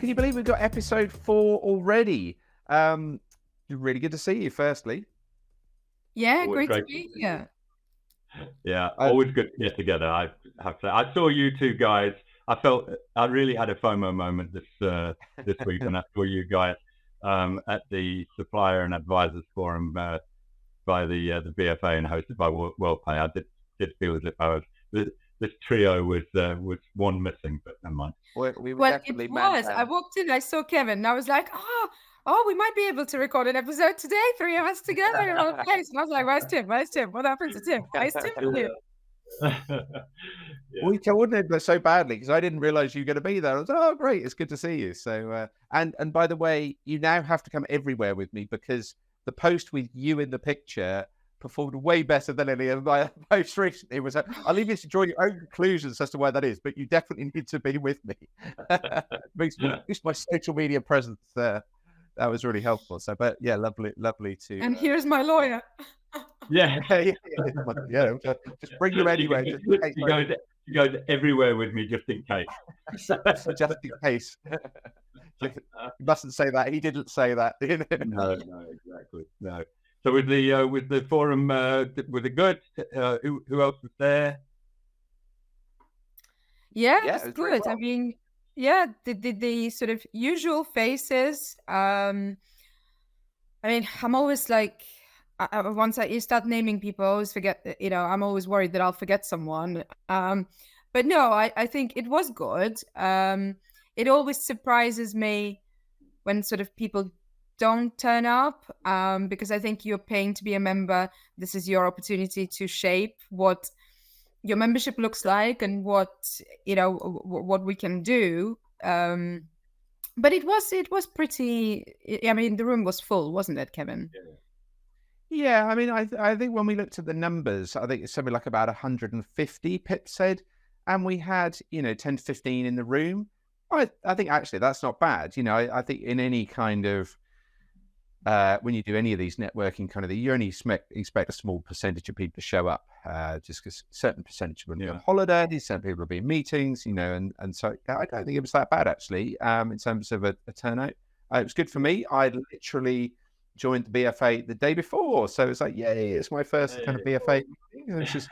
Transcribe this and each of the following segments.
can you believe we've got episode 4 already? Really good to see you, firstly. Yeah, great to be here. Yeah, always good to get together. I have to say, I saw you two guys. I really had a FOMO moment this week when I saw you guys at the Supplier and Advisors Forum by the BFA and hosted by WorldPay. I did feel as if I was this trio was one missing, but never mind. Well, it was. I walked in, I saw Kevin, and I was like, oh, we might be able to record an episode today, 3 of us together in one place. And I was like, where's Tim? Where's Tim? What happened to Tim? Why is Tim here? We coordinated so badly because I didn't realize you were going to be there. I was like, oh, great, it's good to see you. So, and by the way, you now have to come everywhere with me because the post with you in the picture performed way better than any of my posts recently. I'll leave you to draw your own conclusions as to why that is, but you definitely need to be with me. Boost my social media presence there. That was really helpful. So, but yeah, lovely to. And here's my lawyer. Yeah. Just bring them anyway. You go everywhere with me just in case. Just in case. You mustn't say that. He didn't say that. No, exactly. No. So with the forum, was it good? Who else was there? Yeah, it was good. Well. I mean, yeah, the sort of usual faces. I mean, I'm always like, once you start naming people, I always forget. I'm always worried that I'll forget someone. But no, I think it was good. It always surprises me when sort of people don't turn up, because I think you're paying to be a member. This is your opportunity to shape what your membership looks like and what we can do. But it was pretty. I mean, the room was full, wasn't it, Kevin? Yeah. I mean, I think when we looked at the numbers, I think it's something like about 150. Pip said, and we had 10 to 15 in the room. I think actually that's not bad. I think in any kind of when you do any of these networking kind of thing, you only expect a small percentage of people to show up, just because certain percentage will be on holidays, certain people will be in meetings, and so I don't think it was that bad actually, in terms of a turnout. It was good for me. I literally joined the BFA the day before, so it's like, yay, it's my first kind of BFA meeting. It's just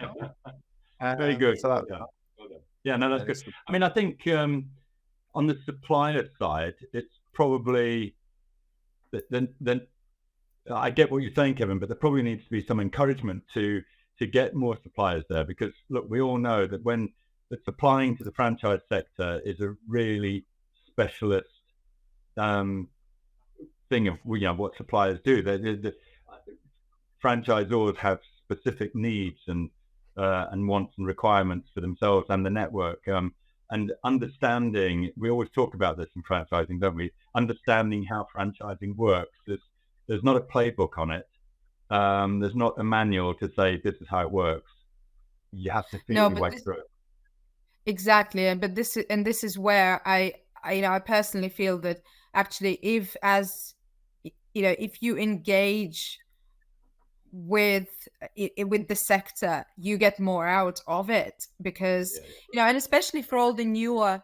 very good. So yeah, no, that's good. I mean, I think on the supplier side, it's probably then I get what you're saying, Kevin, but there probably needs to be some encouragement to get more suppliers there, because look, we all know that when supplying to the franchise sector is a really specialist thing of what suppliers do. The franchisors have specific needs and wants and requirements for themselves and the network. And understanding, we always talk about this in franchising, don't we? Understanding how franchising works. There's not a playbook on it. There's not a manual to say this is how it works. You have to feel your way through it. Exactly, but this is where I personally feel that actually, if you engage with the sector, you get more out of it, because and especially for all the newer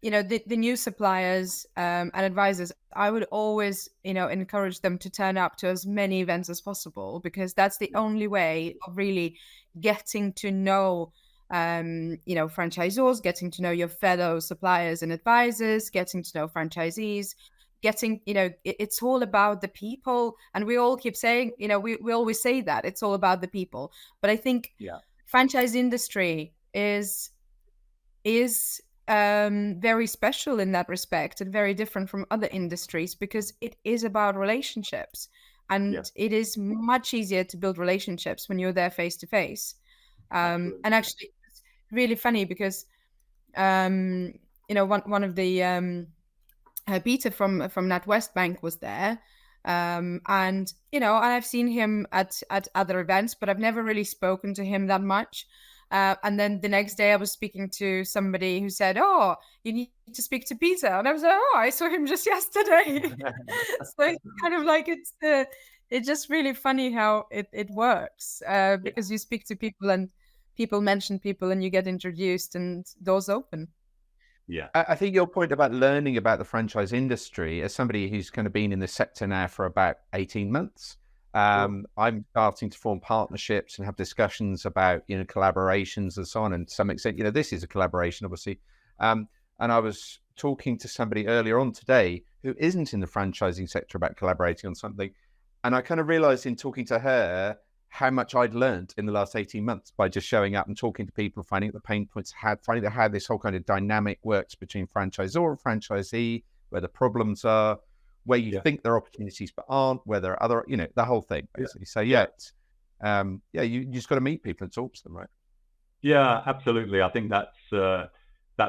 the new suppliers and advisors, I would always encourage them to turn up to as many events as possible, because that's the only way of really getting to know franchisors, getting to know your fellow suppliers and advisors, getting to know franchisees, it's all about the people. And we all keep saying, we always say that it's all about the people. But I think franchise industry is very special in that respect, and very different from other industries, because it is about relationships. And it is much easier to build relationships when you're there face to face. And actually, it's really funny because, one of the Peter from NatWest Bank was there, and I've seen him at other events, but I've never really spoken to him that much. And then the next day I was speaking to somebody who said, "Oh, you need to speak to Peter," and I was like, "Oh, I saw him just yesterday." So it's kind of like it's just really funny how it works, because you speak to people and people mention people and you get introduced and doors open. Yeah. I think your point about learning about the franchise industry, as somebody who's kind of been in the sector now for about 18 months, I'm starting to form partnerships and have discussions about, collaborations and so on. And to some extent, this is a collaboration, obviously. And I was talking to somebody earlier on today who isn't in the franchising sector about collaborating on something. And I kind of realized in talking to her how much I'd learned in the last 18 months by just showing up and talking to people, finding out the pain points, finding out how this whole kind of dynamic works between franchisor and franchisee, where the problems are, where you think there are opportunities but aren't, where there are other, the whole thing basically. So you just got to meet people and talk to them, right? Yeah, absolutely. I think that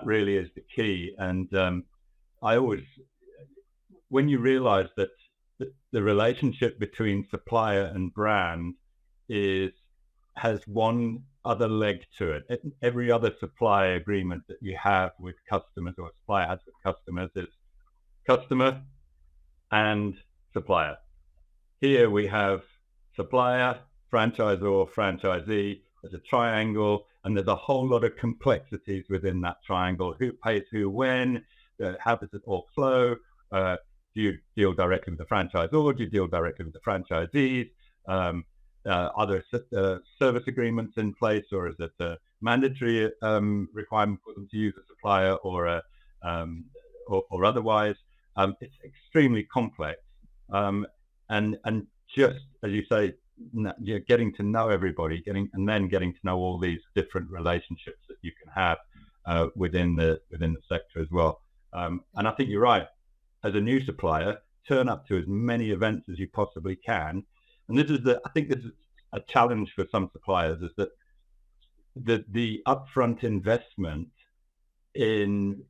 really is the key. And I always, when you realize that the relationship between supplier and brand has one other leg to it. Every other supply agreement that you have with customers, or a supplier has with customers, is customer and supplier. Here we have supplier, franchisor, franchisee. There's a triangle, and there's a whole lot of complexities within that triangle. Who pays who when? How does it all flow? Do you deal directly with the franchisor? Do you deal directly with the franchisees? Are there service agreements in place, or is it a mandatory requirement for them to use a supplier or otherwise? It's extremely complex, and just as you say, you're getting to know everybody, getting to know all these different relationships that you can have within the sector as well. And I think you're right. As a new supplier, turn up to as many events as you possibly can. And I think this is a challenge for some suppliers, is that the upfront investment in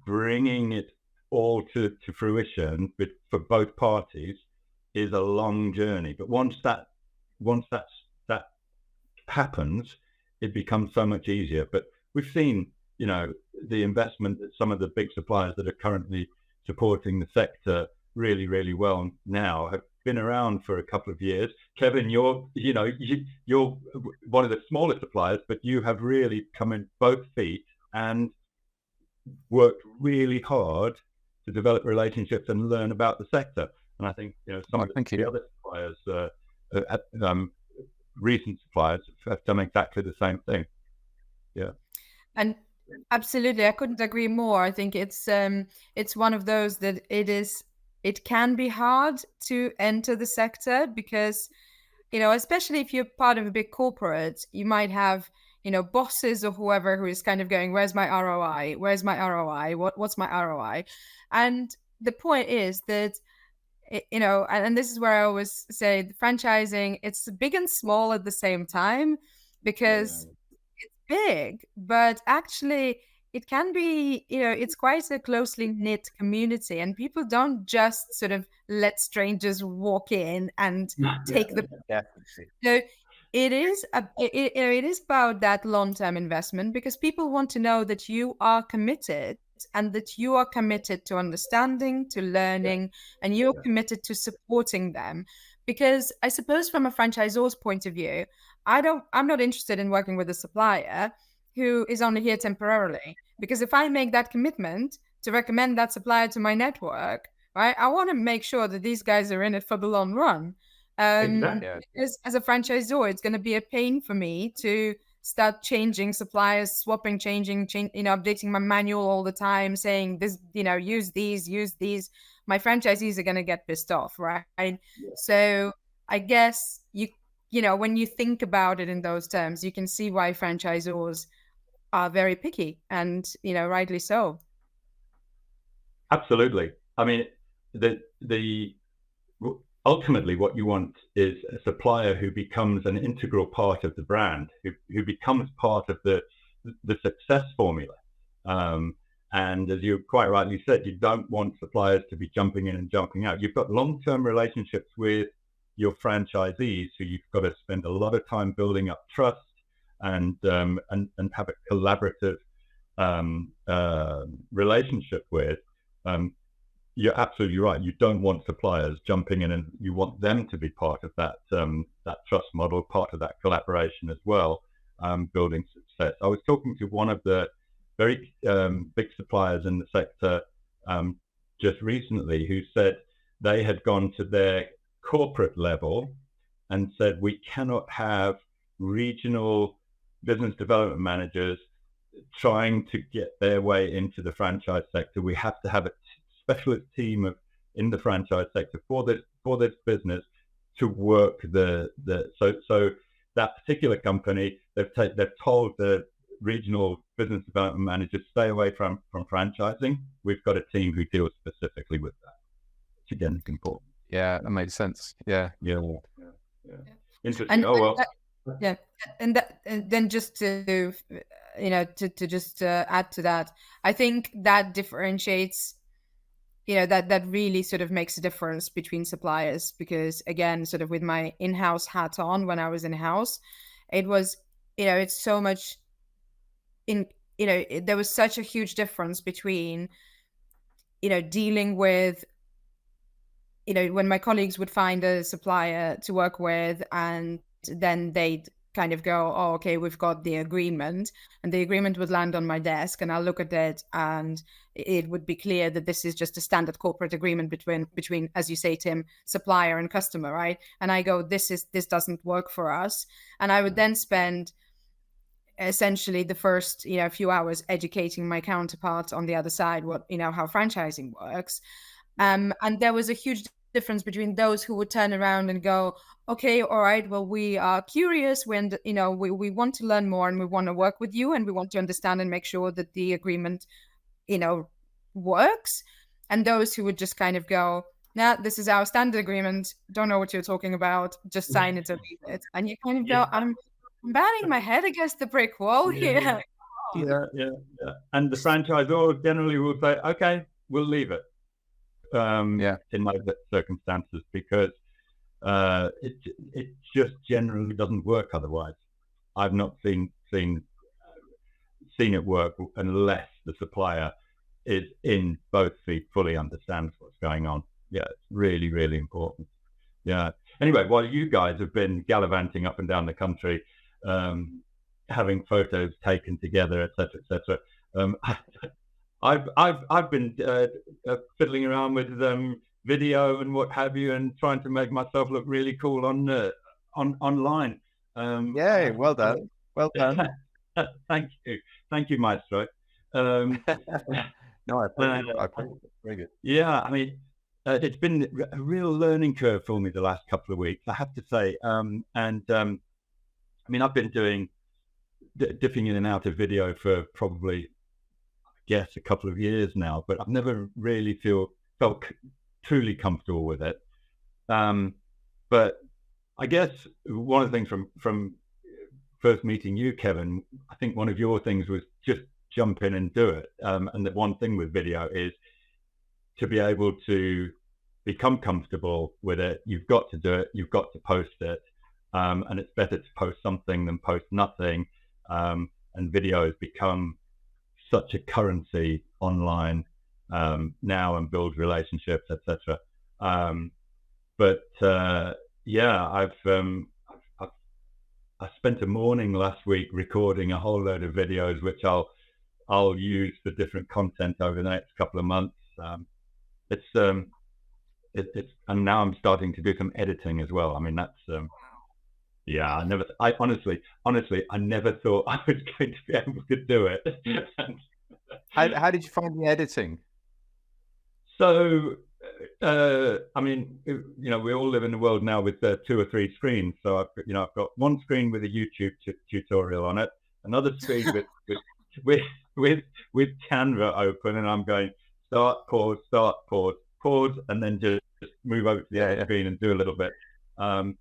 bringing it all to fruition for both parties is a long journey. But once that happens, it becomes so much easier. But we've seen, the investment that some of the big suppliers that are currently supporting the sector really, really well now have been around for a couple of years. Kevin, you're one of the smaller suppliers, but you have really come in both feet and worked really hard to develop relationships and learn about the sector. And I think some of the other suppliers, recent suppliers, have done exactly the same thing. Yeah. And absolutely, I couldn't agree more. I think it's one of those that it can be hard to enter the sector because, especially if you're part of a big corporate, you might have, bosses or whoever who is kind of going, where's my ROI? Where's my ROI? What's my ROI? And the point is that, and this is where I always say the franchising, it's big and small at the same time because it's big, but actually it can be, it's quite a closely knit community, and people don't just sort of let strangers walk in and take the. So it is it is about that long-term investment, because people want to know that you are committed, and that you are committed to understanding, to learning, and you're committed to supporting them. Because I suppose from a franchisor's point of view, I'm not interested in working with a supplier who is only here temporarily. Because if I make that commitment to recommend that supplier to my network, right, I want to make sure that these guys are in it for the long run. Exactly. As a franchisor, it's going to be a pain for me to start changing suppliers, swapping, changing, updating my manual all the time, saying this, use these. My franchisees are going to get pissed off, right? Yeah. So I guess when you think about it in those terms, you can see why franchisors are very picky, and rightly so. Absolutely. I mean, ultimately what you want is a supplier who becomes an integral part of the brand, who becomes part of the success formula. And as you quite rightly said, you don't want suppliers to be jumping in and jumping out. You've got long-term relationships with your franchisees who you've got to spend a lot of time building up trust and have a collaborative relationship with. You're absolutely right. You don't want suppliers jumping in, and you want them to be part of that trust model, part of that collaboration as well, building success. I was talking to one of the very big suppliers in the sector just recently who said they had gone to their corporate level and said, we cannot have regional business development managers trying to get their way into the franchise sector. We have to have a specialist team in the franchise sector for this business to work so that particular company, they've told the regional business development managers, stay away from franchising. We've got a team who deals specifically with that, which again is important. Yeah, that makes sense. Yeah. Interesting. And then just to add to that, I think that differentiates, that really sort of makes a difference between suppliers, because again, sort of with my in-house hat on, when I was in-house, it was, it's so much there was such a huge difference between, dealing with, when my colleagues would find a supplier to work with, and then they'd kind of go, oh, okay, we've got the agreement, and the agreement would land on my desk, and I'll look at it, and it would be clear that this is just a standard corporate agreement between, as you say, Tim, supplier and customer, right? And I go, this doesn't work for us. And I would then spend essentially the first, few hours educating my counterpart on the other side, what, how franchising works. And there was a huge difference between those who would turn around and go, okay, all right, well, we are curious when, we want to learn more, and we want to work with you, and we want to understand and make sure that the agreement, works. And those who would just kind of go, nah, this is our standard agreement, don't know what you're talking about, just sign it and leave it. And you kind of go, I'm banging my head against the brick wall here. Yeah. And the franchisor generally will say, okay, we'll leave it. In my circumstances, because it just generally doesn't work otherwise. I've not seen it work unless the supplier is in both feet, fully understands what's going on. Yeah, it's really, really important. Yeah. Anyway, while you guys have been gallivanting up and down the country, having photos taken together, etc., I've been fiddling around with video and what have you, and trying to make myself look really cool online. Well done. Well done. Thank you, Maestro. No, I appreciate it. Very good. Yeah, I mean, it's been a real learning curve for me the last couple of weeks, I have to say. I mean, I've been dipping in and out of video for probably, a couple of years now, but I've never really felt truly comfortable with it. But I guess one of the things from first meeting you, Kevin, I think one of your things was just jump in and do it. And the one thing with video is to be able to become comfortable with it. You've got to do it. You've got to post it. And it's better to post something than post nothing. And video has become such a currency online now, and build relationships, etc. I spent a morning last week recording a whole load of videos, which I'll use for different content over the next couple of months. And now I'm starting to do some editing as well. I mean, that's I honestly never thought I was going to be able to do it. How did you find the editing? So, I mean, we all live in a world now with 2 or 3 screens. So I've got one screen with a YouTube tutorial on it, another screen with Canva open, and I'm going start, pause, and then just move over to the other screen and do a little bit. I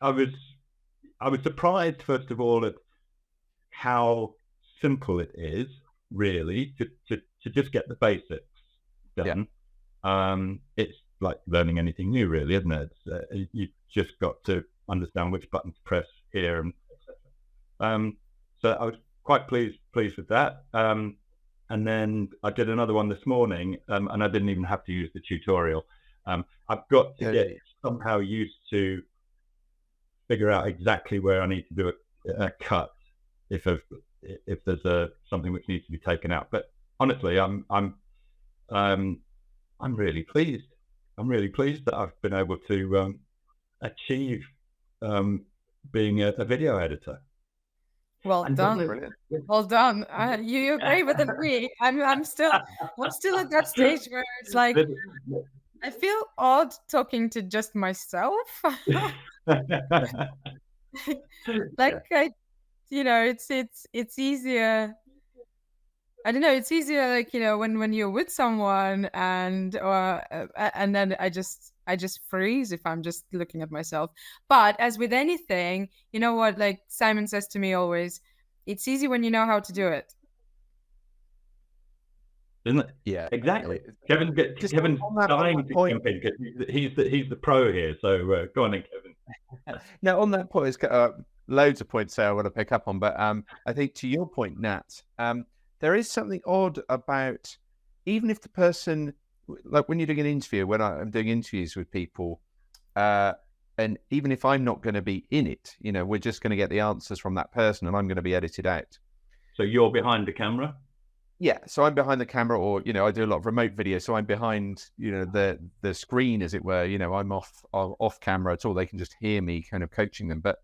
was surprised, first of all, at how simple it is, really, to just get the basics done. It's like learning anything new, really, isn't it? You just got to understand which button to press here, and so I was quite pleased with that. And then I did another one this morning, and I didn't even have to use the tutorial. I've got to get somehow used to figure out exactly where I need to do a cut, if there's something which needs to be taken out. But honestly, I'm really pleased. I'm really pleased that I've been able to achieve being a video editor. Well done. Well done. You're braver than me. I'm still at that stage where it's like I feel odd talking to just myself. Like it's easier. I don't know. It's easier, like, when you're with someone and then I just freeze if I'm just looking at myself. But as with anything, you know what? Like Simon says to me always, it's easy when you know how to do it. Isn't it? Yeah, exactly. Kevin's dying to jump in because he's the pro here. So go on then, Kevin. Now, on that point, it's got loads of points there I want to pick up on, but I think to your point, Nat, there is something odd about, even if the person, like when you're doing an interview, when I'm doing interviews with people, and even if I'm not going to be in it, we're just going to get the answers from that person and I'm going to be edited out. So you're behind the camera? Yeah, so I'm behind the camera, or I do a lot of remote video, so I'm behind the screen, as it were. I'm off camera at all. They can just hear me kind of coaching them, but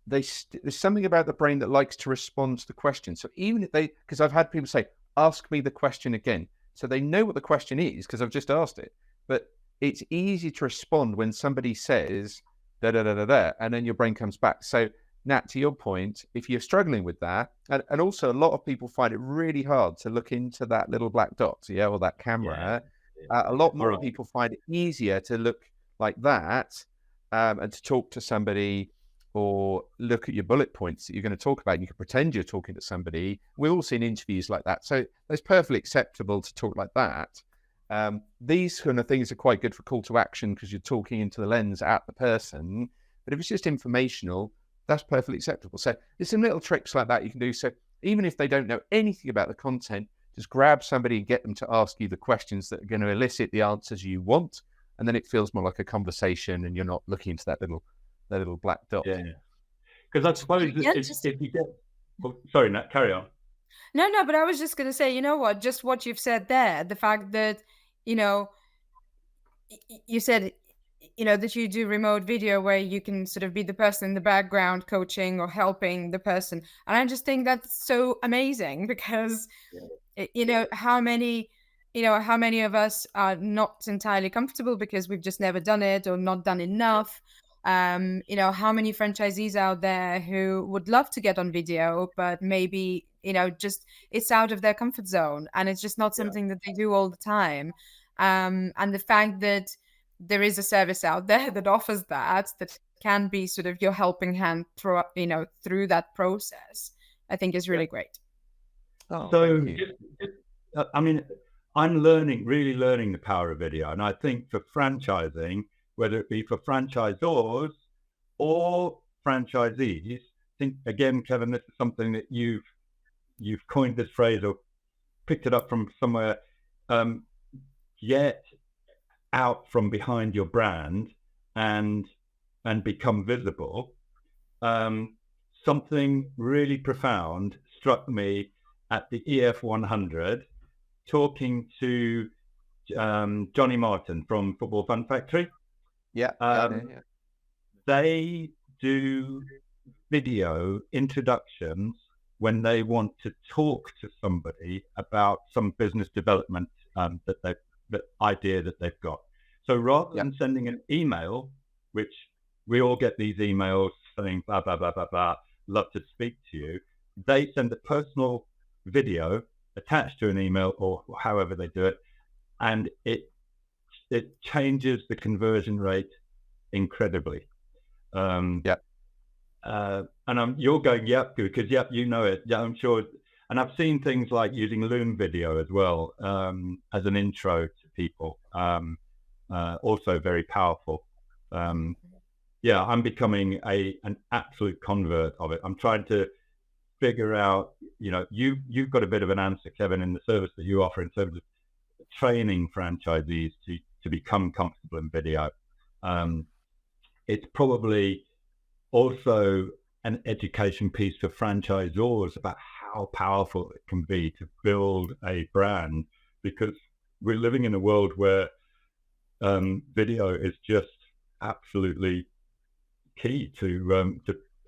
there's something about the brain that likes to respond to the question. So even if because I've had people say, "Ask me the question again," so they know what the question is because I've just asked it. But it's easy to respond when somebody says da da da da da, and then your brain comes back. So Nat, to your point, if you're struggling with that, and also a lot of people find it really hard to look into that little black dot, or that camera. Yeah. A lot more people find it easier to look like that and to talk to somebody or look at your bullet points that you're going to talk about. You can pretend you're talking to somebody. We've all seen interviews like that. So it's perfectly acceptable to talk like that. These kind of things are quite good for call to action because you're talking into the lens at the person. But if it's just informational, that's perfectly acceptable. So there's some little tricks like that you can do. So even if they don't know anything about the content, just grab somebody and get them to ask you the questions that are going to elicit the answers you want. And then it feels more like a conversation and you're not looking into that little black dot. Yeah. Because I suppose if you get... Oh, sorry, Nat, carry on. No, but I was just going to say, just what you've said there, the fact that, you said, that you do remote video where you can sort of be the person in the background coaching or helping the person. And I just think that's so amazing because, how many of us are not entirely comfortable because we've just never done it or not done enough. How many franchisees out there who would love to get on video, but maybe, just it's out of their comfort zone and it's just not something that they do all the time. And the fact that there is a service out there that offers that can be sort of your helping hand through that process, I think is really great. Oh, so, I'm really learning the power of video. And I think for franchising, whether it be for franchisors or franchisees, I think, again, Kevin, this is something that you've coined this phrase or picked it up from somewhere, get out from behind your brand and become visible. Something really profound struck me at the EF 100, talking to Johnny Martin from Football Fun Factory. They do video introductions when they want to talk to somebody about some business development that idea that they've got. So rather than sending an email, which we all get these emails saying blah blah blah blah blah, love to speak to you, they send a personal video attached to an email or however they do it, and it changes the conversion rate incredibly. And you're going because you know it. Yeah, I'm sure. And I've seen things like using Loom video as well as an intro to people. Also very powerful. I'm becoming an absolute convert of it. I'm trying to figure out, you've got a bit of an answer, Kevin, in the service that you offer in terms of training franchisees to become comfortable in video. It's probably also an education piece for franchisors about how powerful it can be to build a brand, because we're living in a world where video is just absolutely key to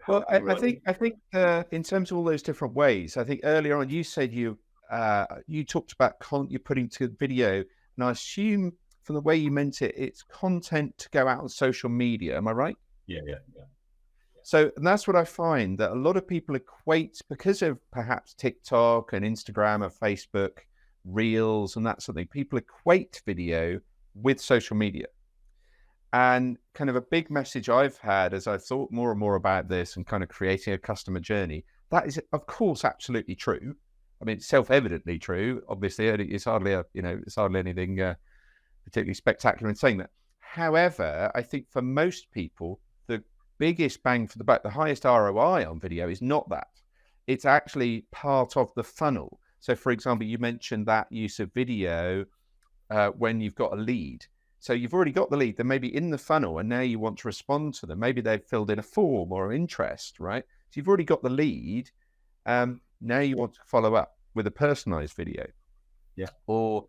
Well, I think in terms of all those different ways, I think earlier on you said you talked about you're putting to video, and I assume from the way you meant it, it's content to go out on social media. Am I right? Yeah. So, and that's what I find, that a lot of people equate, because of perhaps TikTok and Instagram and Facebook Reels and that sort of thing, people equate video with social media. And kind of a big message I've had as I've thought more and more about this and kind of creating a customer journey, that is, of course, absolutely true. I mean, it's self-evidently true. Obviously, it's hardly anything particularly spectacular in saying that. However, I think for most people, the biggest bang for the buck, the highest ROI on video is not that. It's actually part of the funnel. So, for example, you mentioned that use of video when you've got a lead. So you've already got the lead, they're maybe in the funnel, and now you want to respond to them. Maybe they've filled in a form or an interest, right? So you've already got the lead. Now you want to follow up with a personalized video. Yeah. Or,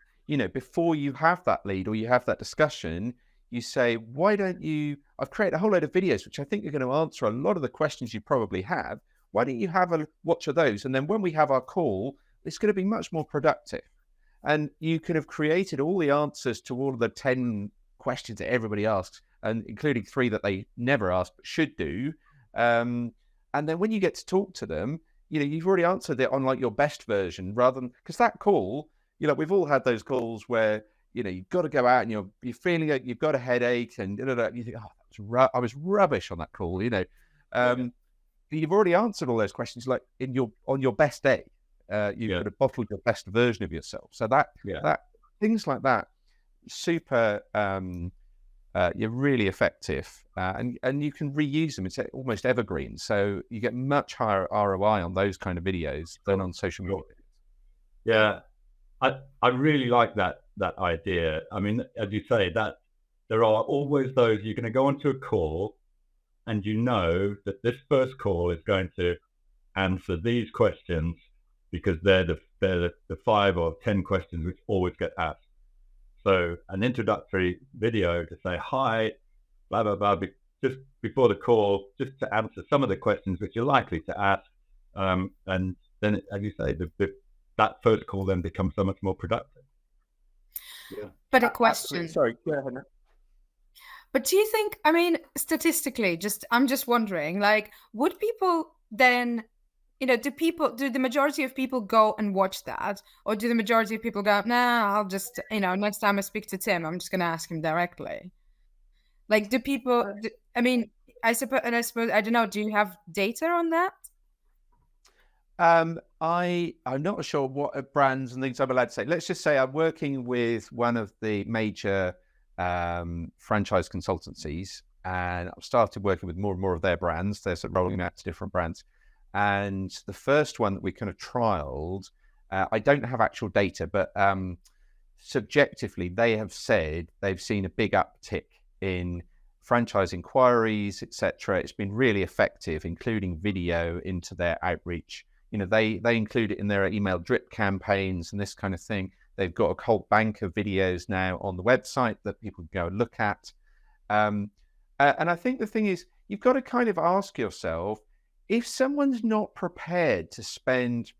before you have that lead or you have that discussion, you say, why don't you, I've created a whole load of videos, which I think are going to answer a lot of the questions you probably have. Why don't you have a watch of those? And then when we have our call, it's going to be much more productive. And you could have created all the answers to all of the 10 questions that everybody asks, and including 3 that they never ask but should do. And then when you get to talk to them, you've already answered it on like your best version, rather than, because that call, we've all had those calls where, you've got to go out and you're feeling like you've got a headache, and you think, I was rubbish on that call, You've already answered all those questions like on your best day. You could have bottled your best version of yourself. So that things like that, super, you're really effective, and you can reuse them. It's almost evergreen, so you get much higher ROI on those kind of videos than on social media. Yeah, I really like that idea. I mean, as you say, that there are always those, you're going to go onto a call, and that this first call is going to answer these questions, because they're the 5 or 10 questions which always get asked. So an introductory video to say, hi, blah, blah, blah, just before the call, just to answer some of the questions which you're likely to ask. And then, as you say, that first call then becomes so much more productive. Yeah. But a question. Sorry, go ahead. But do you think, statistically, I'm just wondering, like, would people then, do the majority of people go and watch that? Or do the majority of people go, nah, I'll just, next time I speak to Tim, I'm just going to ask him directly? Like, do people, I suppose, I don't know, do you have data on that? I'm not sure what brands and things I'm allowed to say. Let's just say I'm working with one of the major franchise consultancies, and I've started working with more and more of their brands. They're sort of rolling out to different brands. And the first one that we kind of trialed, I don't have actual data, but subjectively, they have said they've seen a big uptick in franchise inquiries, etc. It's been really effective, including video into their outreach. They include it in their email drip campaigns and this kind of thing. They've got a whole bank of videos now on the website that people can go and look at. And I think the thing is, you've got to kind of ask yourself, if someone's not prepared to spend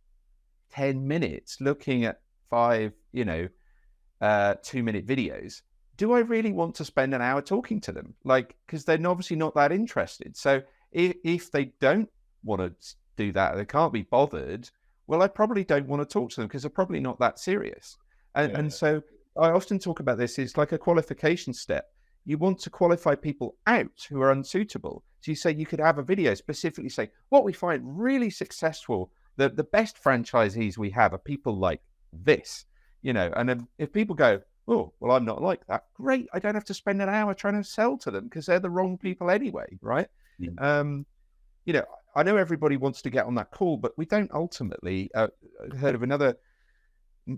10 minutes looking at 5, 2-minute videos, do I really want to spend an hour talking to them? Like, because they're obviously not that interested. So if they don't want to do that, they can't be bothered, well, I probably don't want to talk to them because they're probably not that serious. And so I often talk about this as like a qualification step. You want to qualify people out who are unsuitable. So you say you could have a video specifically say, what we find really successful, the best franchisees we have are people like this, and if people go, oh, well, I'm not like that, great, I don't have to spend an hour trying to sell to them because they're the wrong people anyway, right? Yeah. I know everybody wants to get on that call, but we don't ultimately. Heard of another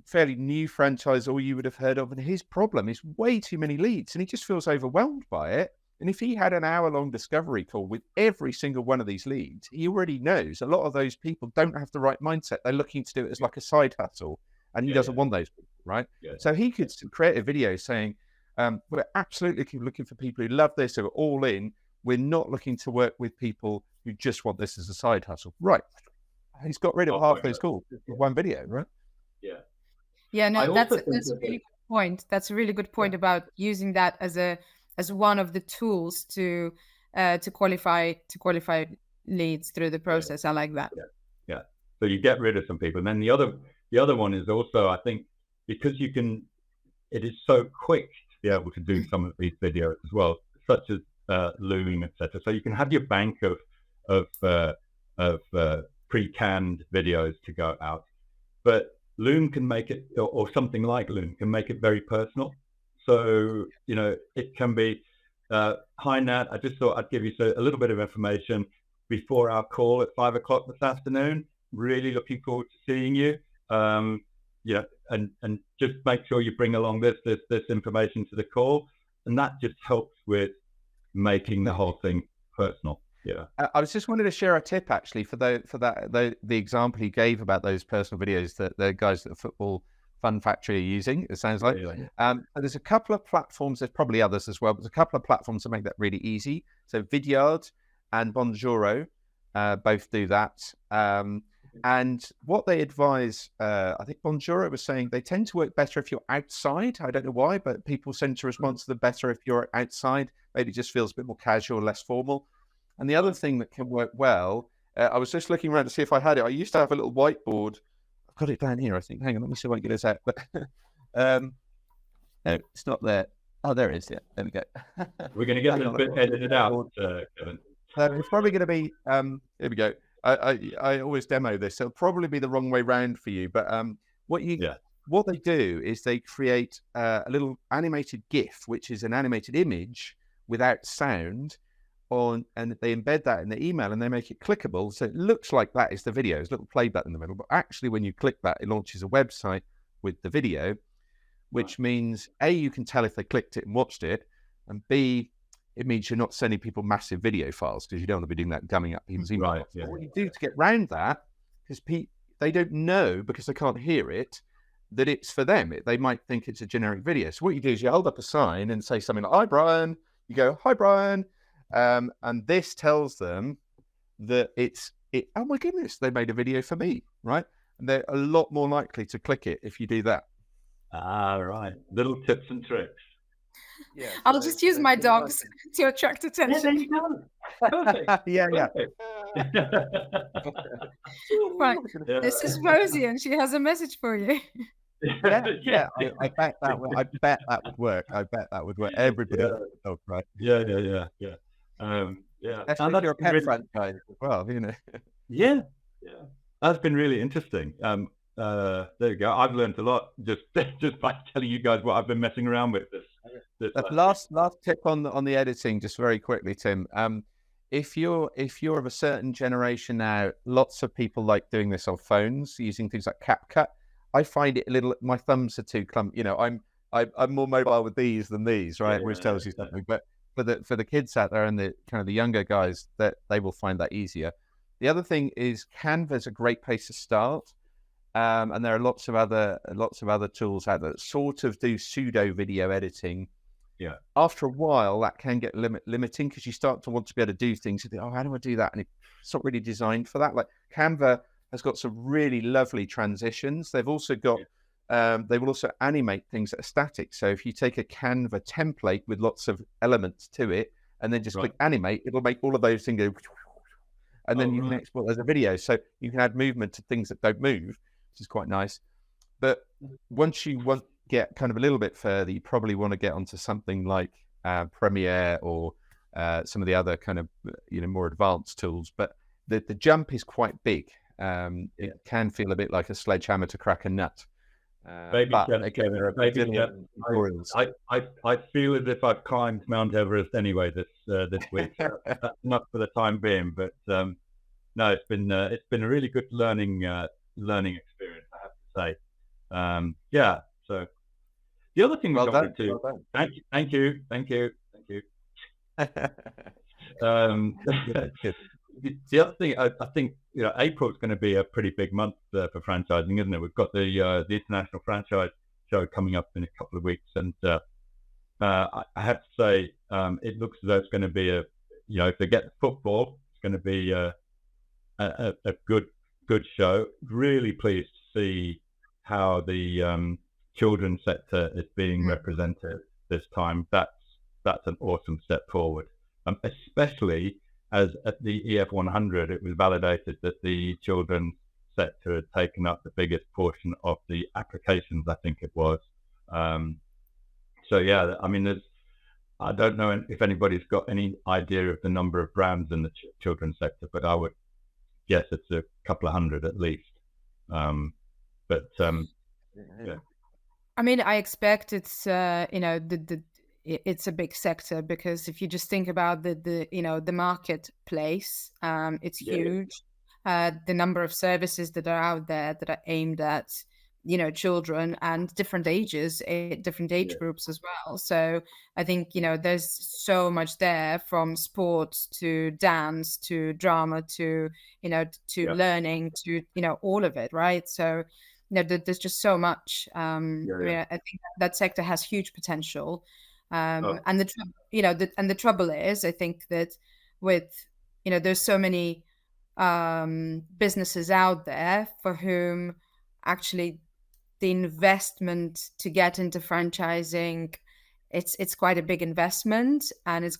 fairly new franchisor you would have heard of, and his problem is way too many leads, and he just feels overwhelmed by it. And if he had an hour-long discovery call with every single one of these leads, he already knows a lot of those people don't have the right mindset. They're looking to do it as like a side hustle, and he doesn't want those people, right? Yeah. So he could create a video saying, we're absolutely looking for people who love this, who are all in. We're not looking to work with people who just want this as a side hustle. Right. He's got rid of half those calls with one video, right? Yeah. Yeah, no, that's a really good point. That's a really good point about using that as one of the tools to qualify leads through the process. I like that. Yeah. So you get rid of some people. And then the other one is also, I think, because it is so quick to be able to do some of these videos as well, such as Loom, etc. So you can have your bank of pre-canned videos to go out, but Loom can make it, or something like Loom can make it very personal. So, it can be, hi Nat, I just thought I'd give you a little bit of information before our call at 5 o'clock this afternoon. Really looking forward to seeing you. And just make sure you bring along this information to the call. And that just helps with making the whole thing personal. Yeah. I was just wanted to share a tip actually for the example he gave about those personal videos that the guys at the Football Fun Factory are using, it sounds like. There's a couple of platforms, there's probably others as well, but there's a couple of platforms that make that really easy. So Vidyard and Bonjoro both do that. And what they advise, I think Bonjoro was saying they tend to work better if you're outside. I don't know why, but people tend to respond to them better if you're outside. Maybe it just feels a bit more casual, less formal. And the other thing that can work well, I was just looking around to see if I had it. I used to have a little whiteboard. I've got it down here, I think. Hang on, let me see if I can get this out. But no, it's not there. Oh, there it is. Yeah, there we go. We're going to get this bit edited out, Kevin. It's probably going to be, here we go. I always demo this, so it'll probably be the wrong way round for you. But what they do is they create a little animated GIF, which is an animated image without sound, and they embed that in the email and they make it clickable. So it looks like that is the video. There's a little play button in the middle, but actually when you click that, it launches a website with the video, which means A, you can tell if they clicked it and watched it, and B, it means you're not sending people massive video files because you don't want to be doing that, gumming up people's email. Right, yeah. What you do to get around that, because they don't know, because they can't hear it, that it's for them. They might think it's a generic video. So what you do is you hold up a sign and say something like, "Hi, Brian." You go, "Hi, Brian." And this tells them that oh my goodness, they made a video for me, right? And they're a lot more likely to click it if you do that. Right. Little tips and tricks. Yeah, I'll just use my dogs to attract attention. Yeah, there you go. Perfect. Yeah. Right. This is Rosie, and she has a message for you. Yeah. I bet that would work. I bet that would work. Everybody has a dog, right? Yeah. That's and you're a pet franchise as well, Yeah. That's been really interesting. There you go. I've learned a lot just by telling you guys what I've been messing around with this last tip on the editing, just very quickly, Tim. If you're of a certain generation now, lots of people like doing this on phones using things like CapCut. I find it a little. My thumbs are too clumsy. I'm more mobile with these than these, right? Which tells you something. But for the kids out there and the kind of the younger guys, that they will find that easier. The other thing is Canva's a great place to start. And there are lots of other tools out there that sort of do pseudo video editing. Yeah. After a while, that can get limiting because you start to want to be able to do things. You think, "Oh, how do I do that?" And it's not really designed for that. Like Canva has got some really lovely transitions. They've also got they will also animate things that are static. So if you take a Canva template with lots of elements to it and then just click animate, it'll make all of those things go, and then you can export as a video. So you can add movement to things that don't move, which is quite nice. But once you get kind of a little bit further, you probably want to get onto something like Premiere or some of the other kind of more advanced tools. But the jump is quite big. It can feel a bit like a sledgehammer to crack a nut. I feel as if I've climbed Mount Everest anyway this week. That's enough for the time being. But no, it's been a really good learning experience, I have to say. So the other thing we got into. Thank you. The other thing, I think, April is going to be a pretty big month for franchising, isn't it? We've got the International Franchise Show coming up in a couple of weeks, and I have to say, it looks as though it's going to be if they get the football, it's going to be a good show. Really pleased to see how the children's sector is being represented this time. That's an awesome step forward, especially as at the EF 100, it was validated that the children's sector had taken up the biggest portion of the applications, I think it was. So yeah, I mean, I don't know if anybody's got any idea of the number of brands in the children's sector, but I would guess it's a couple of hundred at least. Yeah. I mean, I expect it's it's a big sector, because if you just think about the marketplace, it's huge. The number of services that are out there that are aimed at children and different ages, different age groups as well. So I think there's so much there, from sports to dance to drama to learning to all of it, right? So there's just so much. I think that sector has huge potential. And the trouble is, I think that with there's so many businesses out there for whom actually the investment to get into franchising, it's quite a big investment, and it's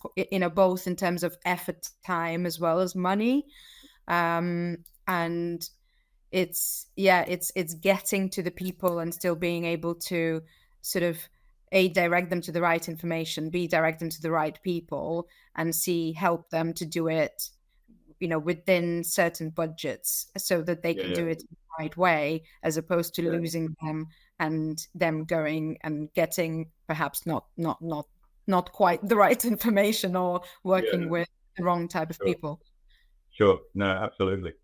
both in terms of effort, time, as well as money, and it's getting to the people and still being able to sort of A, direct them to the right information, B, direct them to the right people, and C, help them to do it within certain budgets, so that they can do it in the right way, as opposed to losing them and them going and getting perhaps not quite the right information, or working with the wrong type of people. Sure. No, absolutely.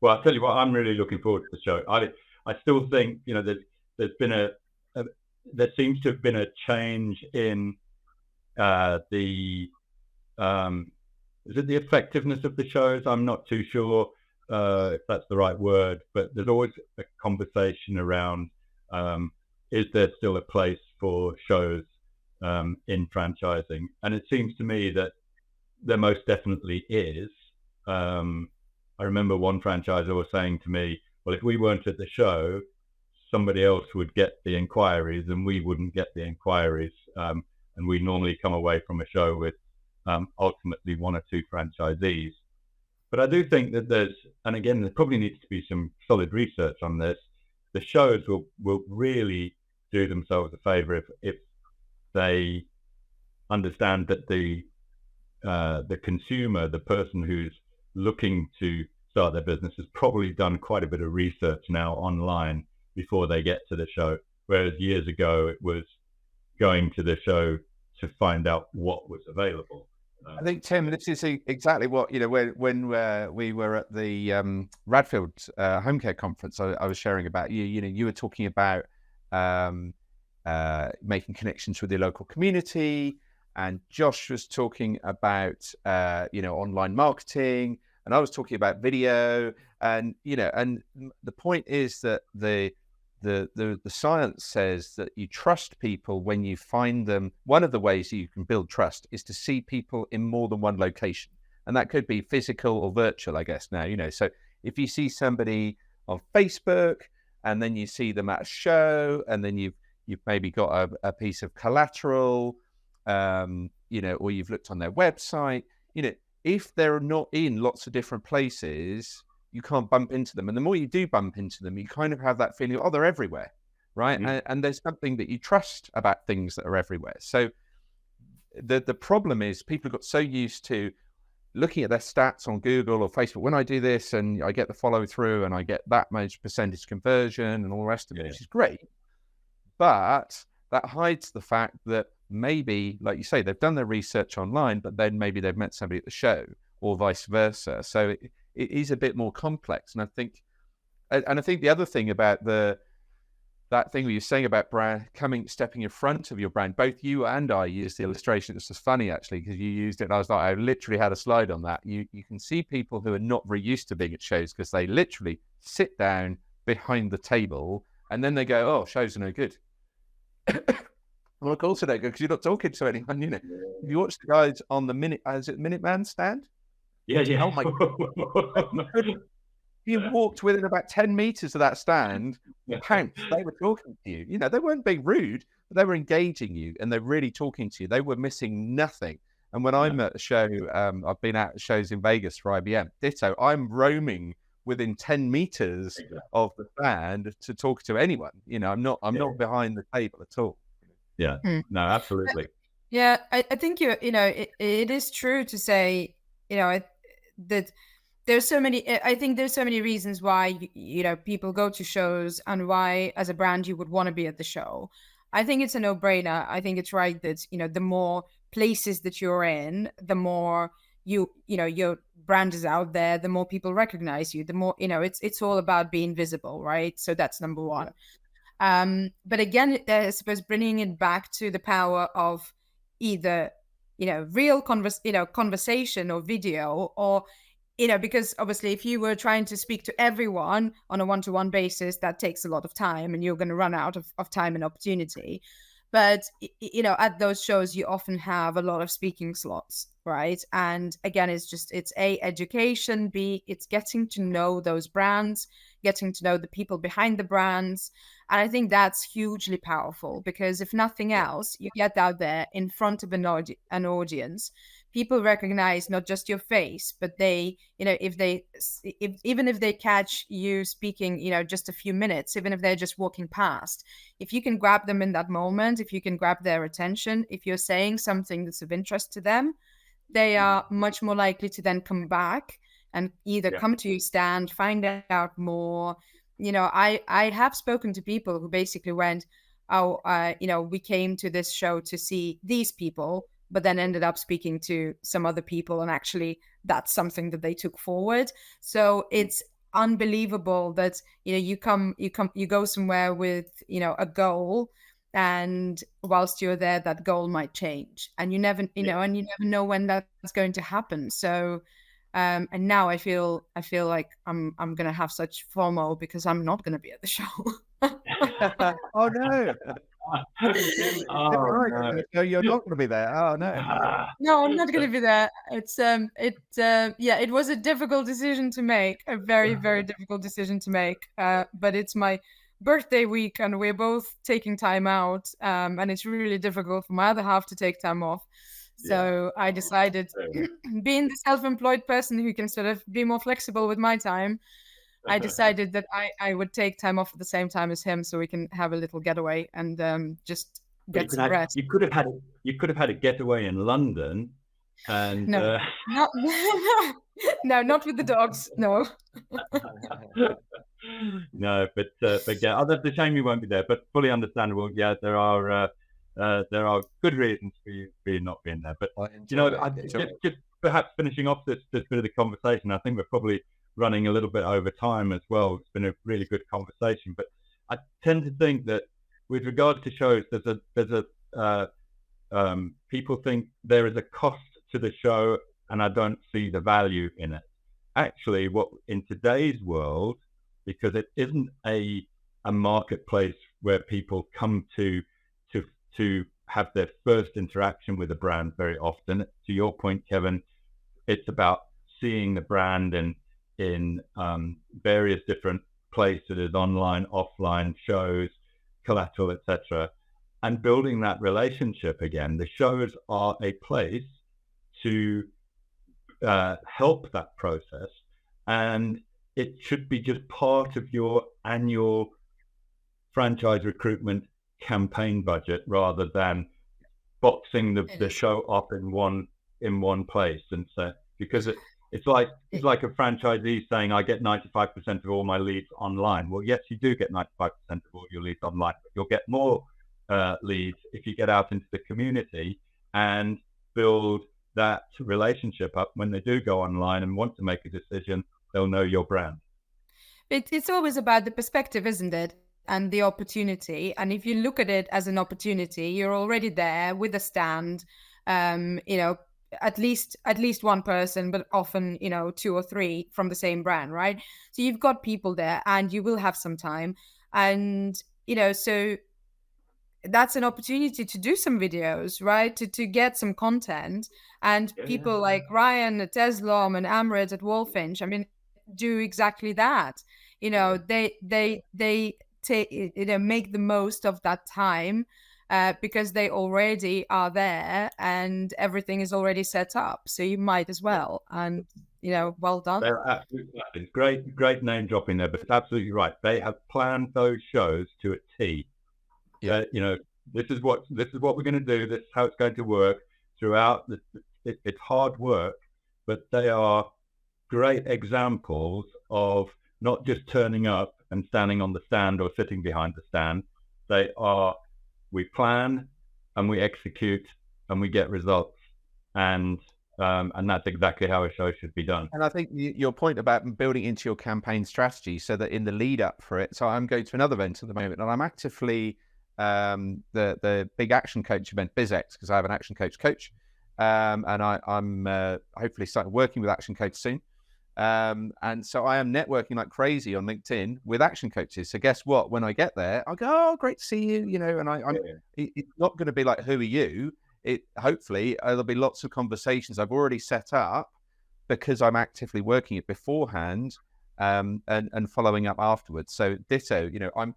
Well, I'll tell you what, I'm really looking forward to the show. I still think there seems to have been a change in is it the effectiveness of the shows? I'm not too sure if that's the right word, but there's always a conversation around, is there still a place for shows in franchising? And it seems to me that there most definitely is. I remember one franchisor was saying to me, well, if we weren't at the show, somebody else would get the inquiries and we wouldn't get the inquiries. And we normally come away from a show with ultimately one or two franchisees. But I do think that and again, there probably needs to be some solid research on this. The shows will really do themselves a favor if they understand that the consumer, the person who's looking to start their business, has probably done quite a bit of research now online before they get to the show. Whereas years ago, it was going to the show to find out what was available. I think, Tim, this is exactly what, when we were at the Radfield Home Care Conference, I was sharing about you were talking about making connections with your local community, and Josh was talking about, online marketing, and I was talking about video, and the point is that the science says that you trust people when you find them. One of the ways you can build trust is to see people in more than one location, and that could be physical or virtual, I guess now. So if you see somebody on Facebook and then you see them at a show, and then you've maybe got a piece of collateral, or you've looked on their website, if they're not in lots of different places, you can't bump into them. And the more you do bump into them, you kind of have that feeling, they're everywhere, right? Mm-hmm. And there's something that you trust about things that are everywhere. So the problem is people got so used to looking at their stats on Google or Facebook. When I do this and I get the follow through and I get that much percentage conversion and all the rest of it, which is great. But that hides the fact that maybe, like you say, they've done their research online, but then maybe they've met somebody at the show, or vice versa. So it is a bit more complex. And I think the other thing about the that thing you're saying about brand stepping in front of your brand. Both you and I used the illustration. It's just funny actually, because you used it and I was like, I literally had a slide on that. You can see people who are not very used to being at shows because they literally sit down behind the table and then they go, oh, shows are no good. Well, of course they don't go because you're not talking to anyone, you know. If you watch the guys on the Minuteman stand? Yeah. Oh my God. You walked within about 10 meters of that stand, pounced, they were talking to you. You know, they weren't being rude, but they were engaging you and they're really talking to you. They were missing nothing. And when I'm at a show, I've been at shows in Vegas for IBM, ditto, I'm roaming within 10 meters of the stand to talk to anyone. You know, I'm not behind the table at all. Yeah, no, absolutely. Yeah, I think it is true to say, that there's so many, I think there's so many reasons why, people go to shows and why as a brand you would want to be at the show. I think it's a no-brainer. I think it's right that, the more places that you're in, the more your brand is out there, the more people recognize you, the more, it's all about being visible, right? So that's number one. But again, I suppose bringing it back to the power of either, real conversation or video, or, because obviously if you were trying to speak to everyone on a one-to-one basis, that takes a lot of time and you're going to run out of time and opportunity. But, at those shows, you often have a lot of speaking slots, right? And again, it's A, education, B, it's getting to know those brands, getting to know the people behind the brands. And I think that's hugely powerful because if nothing else, you get out there in front of an audience, people recognize not just your face, but they, even if they catch you speaking, just a few minutes, even if they're just walking past, if you can grab them in that moment, if you can grab their attention, if you're saying something that's of interest to them, they are much more likely to then come back and either come to your stand, find out more. I have spoken to people who basically went, we came to this show to see these people, but then ended up speaking to some other people. And actually that's something that they took forward. So it's unbelievable that, you go somewhere with, a goal, and whilst you're there, that goal might change and you never, and you never know when that's going to happen. So, and now I feel like I'm going to have such FOMO because I'm not going to be at the show. Oh no! No, you're not going to be there. Oh no! No, I'm not going to be there. It was a difficult decision to make, a very, very difficult decision to make. But it's my birthday week, and we're both taking time out, and it's really difficult for my other half to take time off. So I decided, being the self-employed person who can sort of be more flexible with my time, I decided that I would take time off at the same time as him, so we can have a little getaway and just get some rest. You could have had a getaway in London, and no, not with the dogs. No. No, but yeah, that's a shame you won't be there. But fully understandable. Yeah, there are good reasons for you not being there. But just perhaps finishing off this bit of the conversation, I think we're probably running a little bit over time as well. It's been a really good conversation, but I tend to think that with regard to shows, there's a people think there is a cost to the show, and I don't see the value in it. Actually, what in today's world, because it isn't a marketplace where people come to have their first interaction with a brand very often. To your point, Kevin, it's about seeing the brand in various different places, online, offline, shows, collateral, etc., and building that relationship again. The shows are a place to help that process, and it should be just part of your annual franchise recruitment campaign budget rather than boxing the show up in one place. And so because it's like a franchisee saying, I get 95% of all my leads online. Well, yes, you do get 95% of all your leads online, but you'll get more leads if you get out into the community and build that relationship up. When they do go online and want to make a decision, they'll know your brand. It's always about the perspective, isn't it? and the opportunity. And if you look at it as an opportunity, you're already there with a stand, at least one person, but often, 2 or 3 from the same brand, right? So you've got people there and you will have some time. And, so that's an opportunity to do some videos, right? To get some content. And people like Ryan at Teslom and Amrit at Wolfinch, do exactly that. They make the most of that time because they already are there and everything is already set up. So you might as well. And, well done. They're absolutely it's great name dropping there, but it's absolutely right. They have planned those shows to a T. Yeah. This is what we're going to do. This is how it's going to work throughout. It's hard work, but they are great examples of not just turning up and standing on the stand or sitting behind the stand. We plan and we execute and we get results, and that's exactly how a show should be done. And I think your point about building into your campaign strategy, so that in the lead up for it. So I'm going to another event at the moment, and I'm actively the big action coach event, BizX, because I have an action coach, and I'm hopefully starting working with action coach soon. And so I am networking like crazy on LinkedIn with action coaches. So guess what? When I get there, I'll go, "Oh, great to see you," and it's not going to be like, "Who are you?" Hopefully there'll be lots of conversations I've already set up because I'm actively working it beforehand, and following up afterwards. So ditto, I'm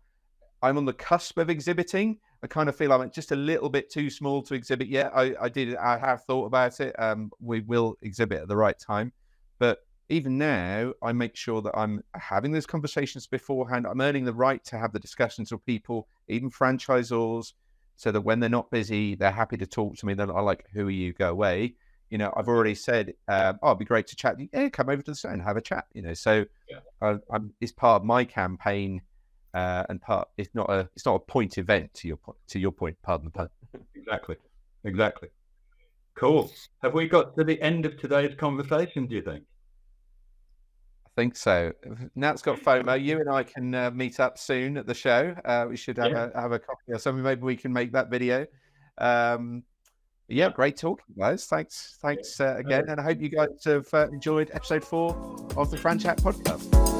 on the cusp of exhibiting. I kind of feel I'm just a little bit too small to exhibit yet. I have thought about it. We will exhibit at the right time, but even now, I make sure that I'm having those conversations beforehand. I'm earning the right to have the discussions with people, even franchisors, so that when they're not busy, they're happy to talk to me. They're not like, "Who are you? Go away." I've already said, it'd be great to chat. Yeah, come over to the stand and have a chat. So it's part of my campaign, and it's not a point event to your point. Pardon the pun. Exactly. Cool. Have we got to the end of today's conversation, do you think? I think so. Nat's got FOMO. You and I can meet up soon at the show. We should have a coffee or something. Maybe we can make that video. Great talking, guys. Thanks again, and I hope you guys have enjoyed episode 4 of the Franchat Podcast.